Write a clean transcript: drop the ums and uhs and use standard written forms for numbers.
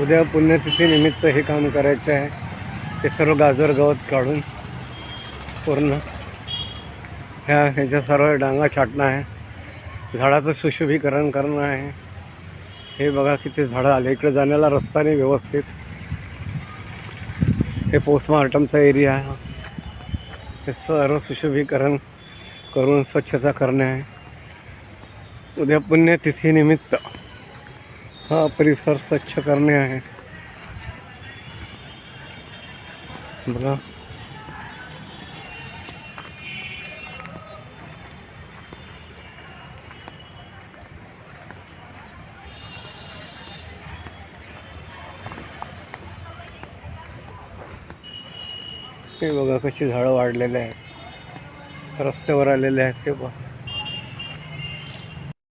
उद्या पुण्यतिथीनिमित्त हे काम करायचं आहे. हे सर्व गाजर गवत काढून पूर्ण ह्याच्या सर्व डांगा छाटणं आहे. झाडाचं सुशोभीकरण करणं आहे. हे बघा किती झाडं आले. इकडे जाण्याला रस्ता नाही व्यवस्थित. हे पोस्टमार्टमचा एरिया आहे. हे सर्व सुशोभीकरण करून स्वच्छता करणे आहे. उद्या पुण्यतिथीनिमित्त हा परिसर स्वच्छ करणे आहे. बघा हे बघा कशी झाडं वाढलेले आहेत. रस्त्यावर आलेले आहेत. हे बघा